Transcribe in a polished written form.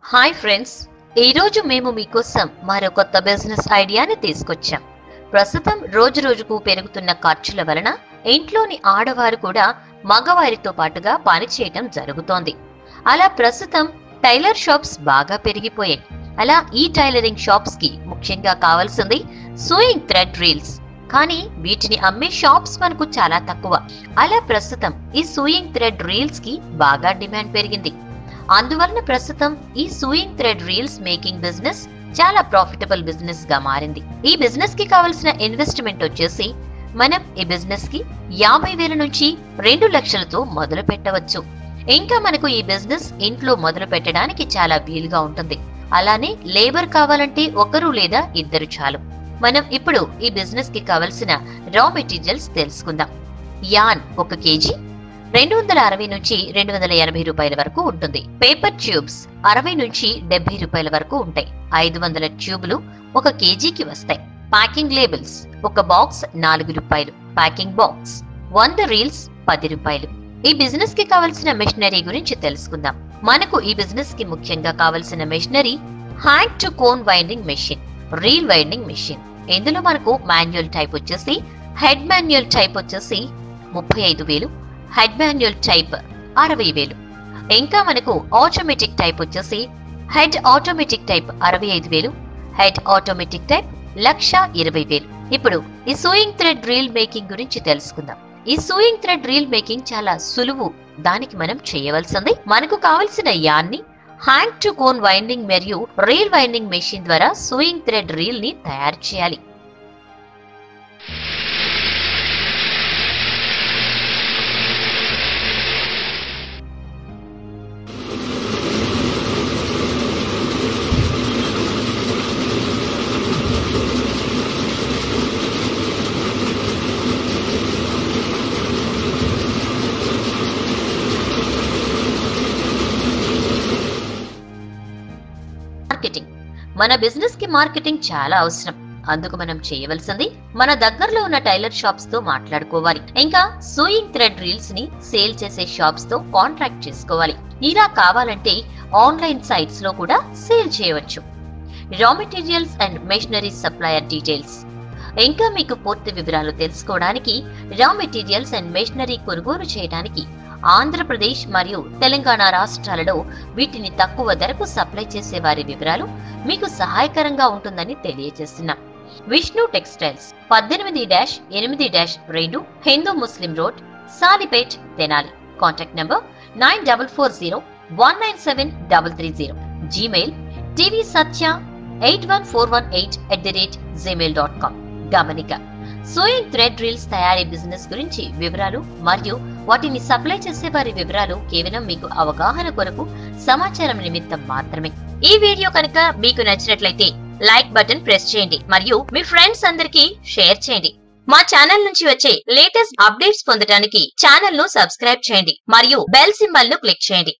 Hi friends, ఈ రోజు మేము మీకోసం మరో కొత్త బిజినెస్ ఐడియాని తీసుకొచ్చాం. ప్రస్తుతం రోజు రోజుకు పెరుగుతున్న ఖర్చుల వలన ఇంట్లోని ఆడవారు కూడా మగవారితో పాటుగా పనిచేయటం జరుగుతోంది. అలా ప్రస్తుతం టైలర్ షాప్స్ బాగా పెరిగిపోయాయి. అలా ఈ టైలరింగ్ షాప్స్ కి ముఖ్యంగా కావాల్సింది సూయింగ్ థ్రెడ్ రీల్స్. కానీ వీటిని అమ్మే షాప్స్ మనకు చాలా తక్కువ. అలా ప్రస్తుతం ఈ సూయింగ్ థ్రెడ్ రీల్స్ కి బాగా డిమాండ్ పెరిగింది. అందువలన ప్రస్తుతం ఈ sewing thread reels making business చాలా ప్రాఫిటబుల్ బిజినెస్ గా మారింది. ఈ బిజినెస్ కి కావలసిన ఇన్వెస్ట్మెంట్ వచ్చేసి మనం ఈ బిజినెస్ కి 50,000 నుంచి 2 లక్షలతో మొదలు పెట్టవచ్చు. ఇంకా మనకు ఈ బిజినెస్ ఇంట్లో మొదలు పెట్టడానికి చాలా వీలుగా ఉంటుంది. అలానే లేబర్ కావాలంటే ఒకరు లేదా ఇద్దరు చాలు. మనం ఇప్పుడు ఈ బిజినెస్ కి కావలసిన రా మెటీరియల్స్ తెలుసుకుందాం. యాన్ 1 కేజీ 260 నుంచి 280 రూపాయల వరకు ఉంటుంది. పేపర్ ట్యూబ్స్ 60 నుంచి 70 రూపాయల వరకు ఉంటాయి. 500 ట్యూబులు 1 కేజీకి వస్తాయి. ప్యాకింగ్ లేబుల్స్ 1 బాక్స్ 4 రూపాయలు. ప్యాకింగ్ బాక్స్ 100 రీల్స్ 10 రూపాయలు. ఈ బిజినెస్ కి కావలసిన మెషినరీ గురించి తెలుసుకుందాం. మనకు ఈ బిజినెస్ కి ముఖ్యంగా కావలసిన machinery hand to cone winding machine, reel winding machine. ఇందులో మనకు మాన్యువల్ టైప్ వచ్చేసి హెడ్ మాన్యువల్ టైప్ వచ్చేసి 35,000, హెడ్ మాన్యువల్ టైప్ 60,000. ఇంకా మనకు ఆటోమేటిక్ టైప్ వచ్చేసి head automatic type 65,000, head automatic type 1,20,000. ఇప్పుడు ఈ సూయింగ్ థ్రెడ్ రీల్ మేకింగ్ గురించి తెలుసుకుందాం. ఈ సూయింగ్ థ్రెడ్ రీల్ మేకింగ్ చాలా సులువు. దానికి మనం చేయవలసింది, మనకు కావలసిన యాన్ని హ్యాండ్ టు కోన్ వైండింగ్ మరియు రీల్ వైండింగ్ మెషిన్ ద్వారా సూయింగ్ థ్రెడ్ రీల్ ని తయారు చేయాలి. మార్కెటింగ్. మన బిజినెస్ కి మార్కెటింగ్ చాలా అవసరం. అందుకు మనం చేయవలసింది, మన దగ్గరలో ఉన్న టైలర్ షాప్స్ తో మాట్లాడుకోవాలి. ఇంకా సూయింగ్ థ్రెడ్ రీల్స్ ని సేల్ చేసే షాప్స్ తో కాంట్రాక్ట్ చేసుకోవాలి. ఇలా కావాలంటే ఆన్లైన్ సైట్స్ లో కూడా సేల్ చేయవచ్చు. రా materials and machinery supplier details. ఇంకా మీకు పూర్తి వివరాలు తెలుసుకోవడానికి, రా మెటీరియల్స్ అండ్ మెషినరీ కొనుగోలు చేయడానికి ఆంధ్రప్రదేశ్ మరియు తెలంగాణ రాష్ట్రాలలో వీటిని తక్కువ ధరకు సప్లై చేసే వారి వివరాలు మీకు సహాయకరంగా ఉంటుందని తెలియజేస్తున్నాం. Vishnu textiles 18-8-2 Hindu Muslim road, Salipet, Tenali. Contact number 9401973330. Gmail tvsatya81418@gmail.com. గమనిక, సూయింగ్ థ్రెడ్ రీల్స్ తయారీ బిజినెస్ గురించి వివరాలు మరియు వాటిని సప్లై చేసే వారి వివరాలు కేవలం మీకు అవగాహన కొరకు సమాచారం నిమిత్తం మాత్రమే. ఈ వీడియో కనుక మీకు నచ్చినట్లయితే లైక్ బటన్ ప్రెస్ చేయండి మరియు మీ ఫ్రెండ్స్ అందరికీ షేర్ చేయండి. మా ఛానల్ నుంచి వచ్చే లేటెస్ట్ అప్డేట్స్ పొందడానికి ఛానల్ ను సబ్స్క్రైబ్ చేయండి మరియు బెల్ సింబల్ ను క్లిక్ చేయండి.